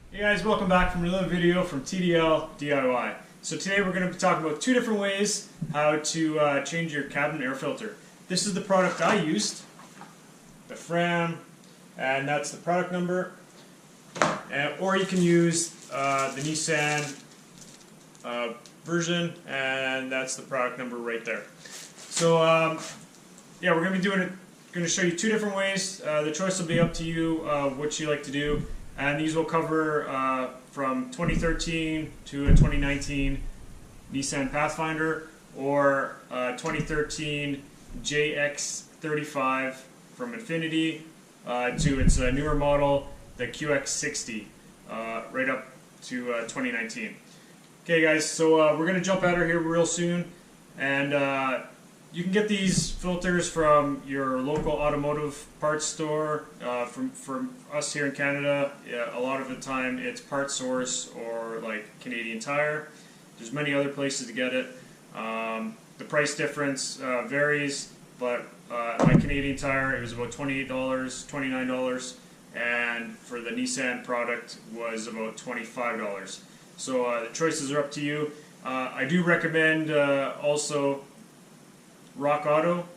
Hey guys, welcome back from another video from TDL DIY. So today we're going to be talking about two different ways how to change your cabin air filter. This is the product I used, the Fram, and that's the product number. Or you can use the Nissan version, and that's the product number right there. So yeah, we're going to be going to show you two different ways. The choice will be up to you, what you like to do. And these will cover from 2013 to a 2019 Nissan Pathfinder or 2013 JX35 from Infiniti to its newer model, the QX60, right up to 2019. Okay guys, so we're going to jump out of here real soon, and you can get these filters from your local automotive parts store. From us here in Canada, a lot of the time it's Part Source or like Canadian Tire. There's many other places to get it. The price difference varies, but my Canadian Tire, it was about $28, $29, and for the Nissan product was about $25. So the choices are up to you. I do recommend also Rock Auto.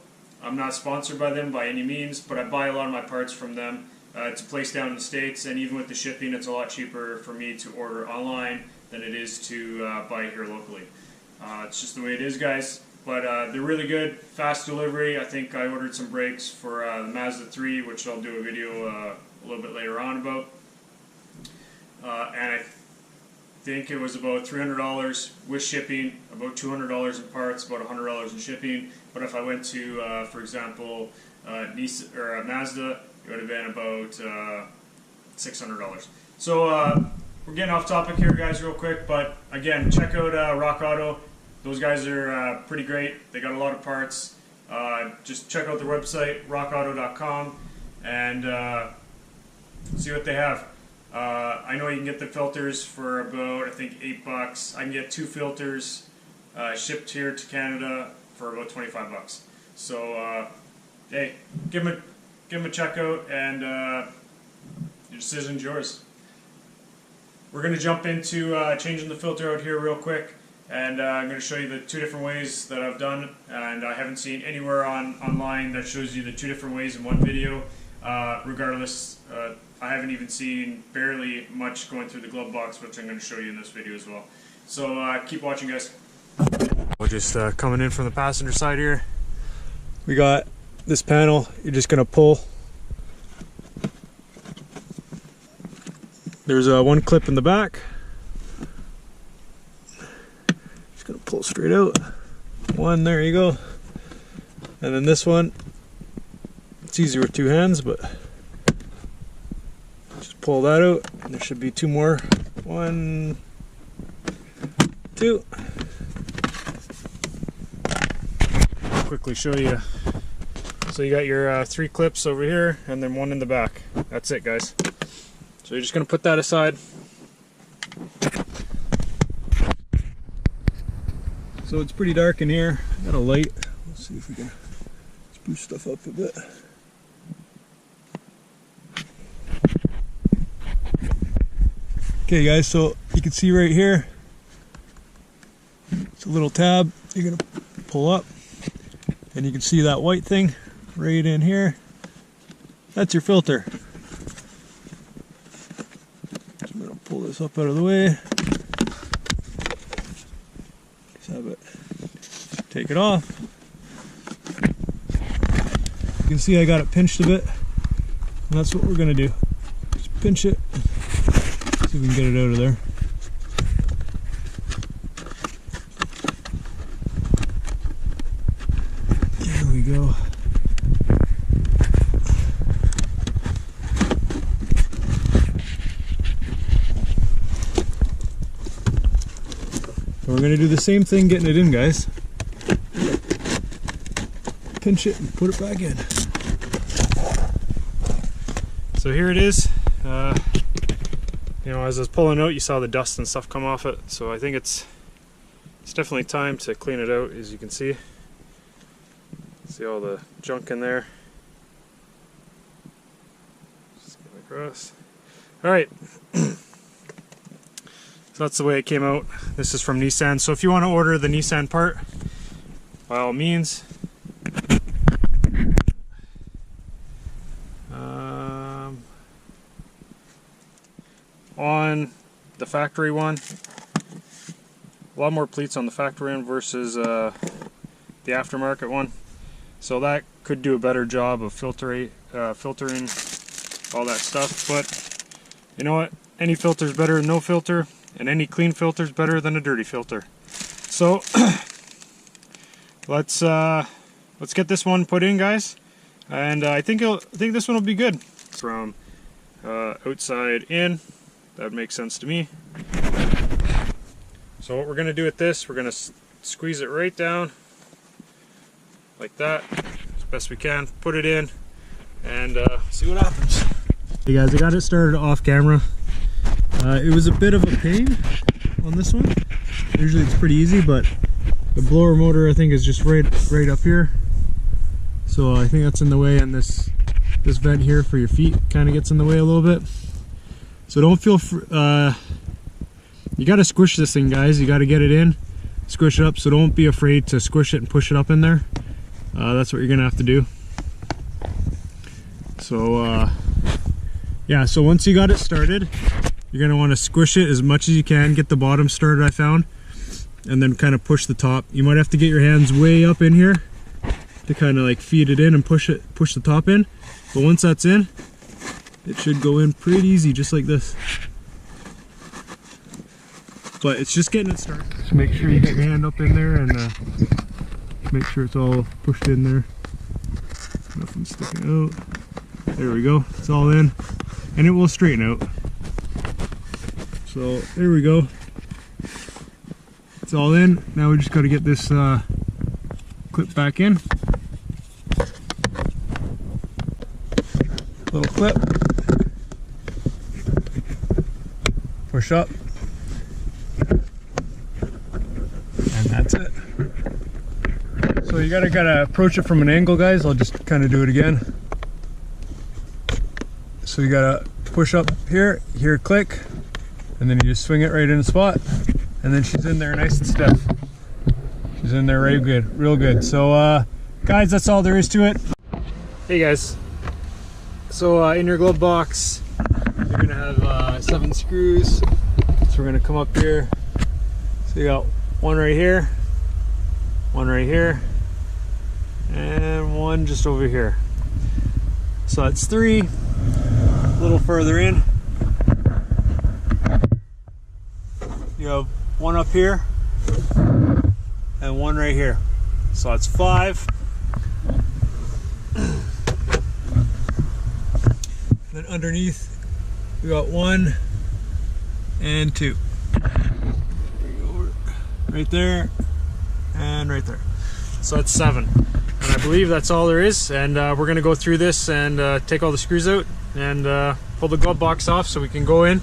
I'm not sponsored by them by any means, but I buy a lot of my parts from them. It's a place down in the States, and even with the shipping, it's a lot cheaper for me to order online than it is to buy here locally. It's just the way it is, guys. But they're really good, fast delivery. I think I ordered some brakes for the Mazda 3, which I'll do a video a little bit later on about. And I think it was about $300 with shipping, about $200 in parts, about $100 in shipping. But if I went to, for example, Nissan or Mazda, it would have been about $600. So we're getting off topic here, guys, real quick. But again, check out Rock Auto. Those guys are pretty great. They got a lot of parts. Just check out their website, rockauto.com, and see what they have. I know you can get the filters for about, I think, $8. I can get 2 filters shipped here to Canada for about $25. So, hey, give them a check out, and your decision's yours. We're going to jump into changing the filter out here real quick, and I'm going to show you the two different ways that I've done, and I haven't seen anywhere online that shows you the two different ways in one video. Regardless, I haven't even seen barely much going through the Glovebox, which I'm going to show you in this video as well. So keep watching, guys. We're just coming in from the passenger side here. We got this panel. You're just going to pull. There's one clip in the back. Just going to pull straight out. One, there you go. And then this one. It's easier with 2 hands, but just pull that out, and there should be 2 more. 1, 2. I'll quickly show you. So you got your 3 clips over here, and then 1 in the back. That's it, guys. So you're just going to put that aside. So it's pretty dark in here. I got a light. Let's see if we can spruce stuff up a bit. Okay guys, so you can see right here, it's a little tab you're going to pull up, and you can see that white thing right in here. That's your filter. So I'm going to pull this up out of the way. Just have it, take it off. You can see I got it pinched a bit, and that's what we're going to do. Just pinch it. See if we can get it out of there. There we go. So we're going to do the same thing getting it in, guys. Pinch it and put it back in. So here it is. You know, as I was pulling out, you saw the dust and stuff come off it, so I think it's definitely time to clean it out. As you can see all the junk in there. Just get across. All right, So that's the way it came out. This is from Nissan. So if you want to order the Nissan part, by all means. On the factory one, a lot more pleats on the factory one versus the aftermarket one. So that could do a better job of filtering all that stuff. But you know what? Any filter is better than no filter, and any clean filter is better than a dirty filter. So let's get this one put in, guys, and I think this one will be good. From outside in, that makes sense to me. So what we're going to do with this, we're going to squeeze it right down like that as best we can, put it in, and see what happens. Hey guys, I got it started off camera. It was a bit of a pain on this one. Usually it's pretty easy, but the blower motor I think is just right up here. So I think that's in the way, and this vent here for your feet kind of gets in the way a little bit. So don't feel you got to squish this thing, guys. You got to get it in, squish it up. So don't be afraid to squish it and push it up in there. That's what you're gonna have to do. So yeah, so once you got it started, you're gonna want to squish it as much as you can, get the bottom started, I found, and then kind of push the top. You might have to get your hands way up in here to kind of like feed it in and push the top in. But once that's in, it should go in pretty easy, just like this. But it's just getting it started. Just make sure you get your hand up in there and make sure it's all pushed in there. Nothing sticking out. There we go. It's all in, and it will straighten out. So there we go. It's all in. Now we just got to get this clip back in. Little clip. Push up. And that's it. So you gotta approach it from an angle, guys. I'll just kind of do it again. So you gotta push up here, hear a click, and then you just swing it right in the spot, and then she's in there nice and stiff. She's in there real good. So guys, that's all there is to it. Hey guys, so in your glove box you're gonna have 7 screws. So we're gonna come up here. So you got one right here, and one just over here. So that's 3. A little further in, you have one up here and one right here. So that's 5. And then underneath we got 1 and 2. Right there and right there. So that's 7. And I believe that's all there is. And we're gonna go through this and take all the screws out and pull the glove box off so we can go in.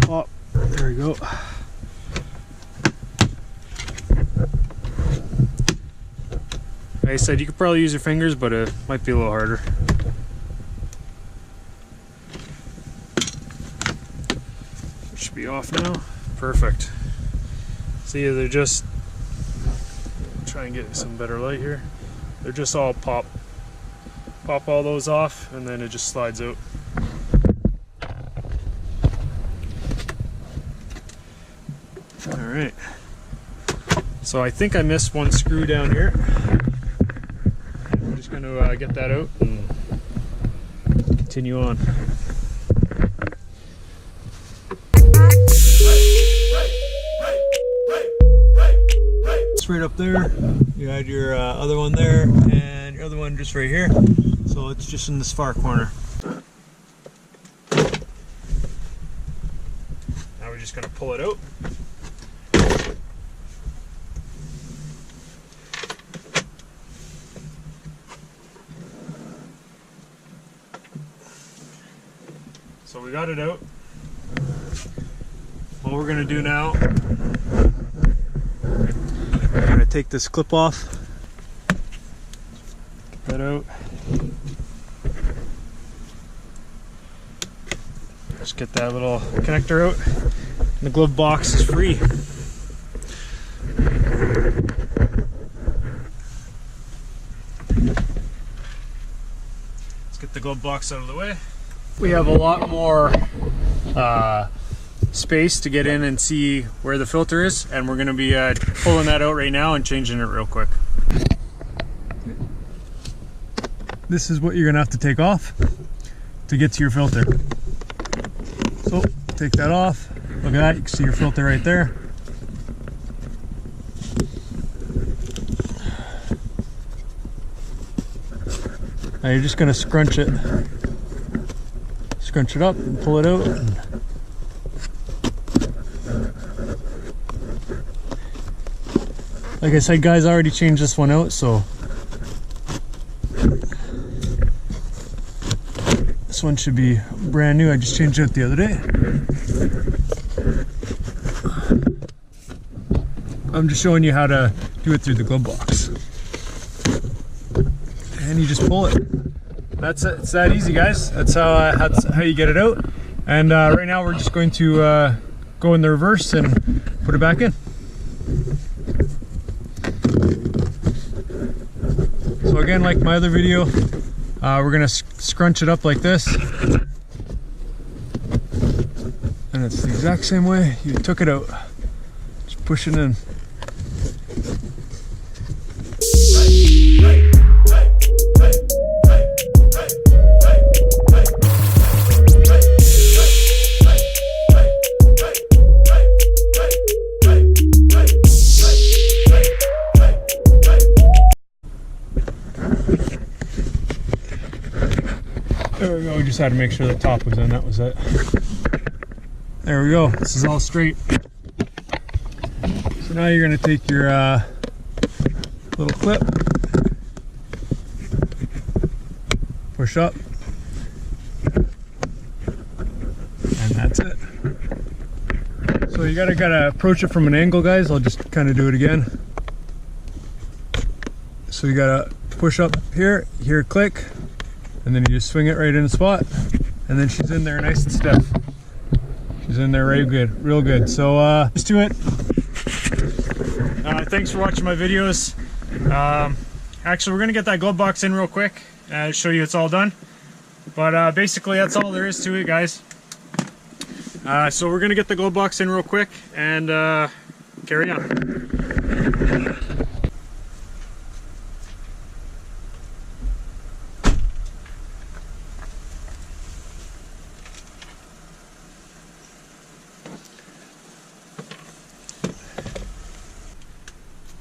Oh, there we go. Like I said, you could probably use your fingers, but it might be a little harder. It should be off now. Perfect. See, they're just, try and get some better light here. They're just all pop all those off, and then it just slides out. All right. So I think I missed one screw down here. I'm just going to get that out and continue on. It's right up there. You had your other one there, and your other one just right here. So it's just in this far corner. Now we're just going to pull it out. So we got it out. What we're gonna do now, we're gonna take this clip off. Get that out. Just get that little connector out. And the glove box is free. Let's get the glove box out of the way. We have a lot more space to get in and see where the filter is, and we're going to be pulling that out right now and changing it real quick. This is what you're going to have to take off to get to your filter. So take that off. Look at that, you can see your filter right there. Now you're just going to scrunch it up and pull it out. Like I said, guys, I already changed this one out, so this one should be brand new. I just changed it out the other day. I'm just showing you how to do it through the glove box. And you just pull it. That's it. It's that easy, guys. That's how you get it out. And right now we're just going to go in the reverse and put it back in. So again, like my other video, we're gonna scrunch it up like this, and it's the exact same way you took it out. Just push it in. There we go, we just had to make sure the top was in, that was it. There we go, this is all straight. So now you're going to take your little clip, push up, and that's it. So you gotta approach it from an angle, guys. I'll just kind of do it again. So you gotta push up here, you hear a click, and then you just swing it right in the spot, and then she's in there nice and stiff. She's in there real good. So let's do it. Thanks for watching my videos. Actually, we're gonna get that glove box in real quick and show you it's all done. But basically, that's all there is to it, guys. So we're gonna get the glove box in real quick and carry on.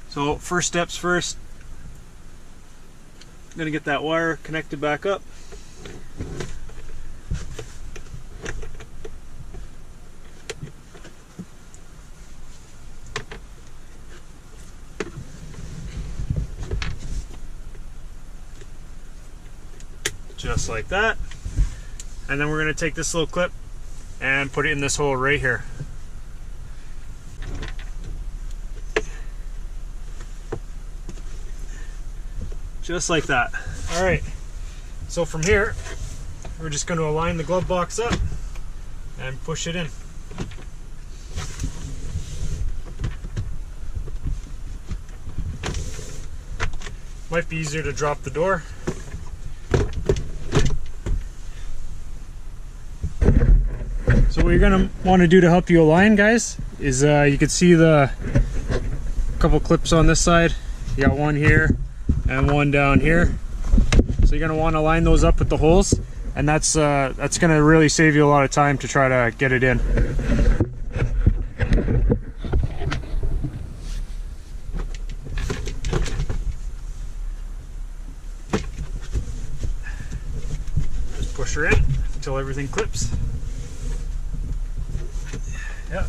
So first steps first, I'm gonna get that wire connected back up. Just like that. And then we're gonna take this little clip and put it in this hole right here. Just like that. All right, so from here, we're just going to align the glove box up and push it in. Might be easier to drop the door. So what you're going to want to do to help you align, guys, is you can see the couple clips on this side. You got one here and one down here. So you're gonna want to line those up with the holes, and that's gonna really save you a lot of time to try to get it in. Just push her in until everything clips. Yeah.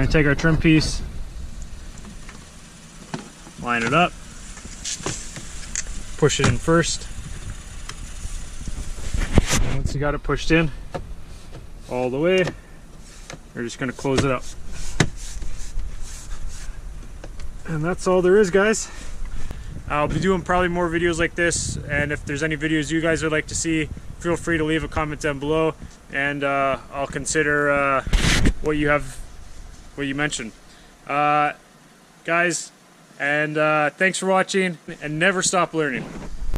to take our trim piece, line it up, push it in first. And once you got it pushed in all the way, we're just going to close it up. And that's all there is, guys. I'll be doing probably more videos like this, and if there's any videos you guys would like to see, feel free to leave a comment down below, and I'll consider what you mentioned. Guys, and thanks for watching, and never stop learning.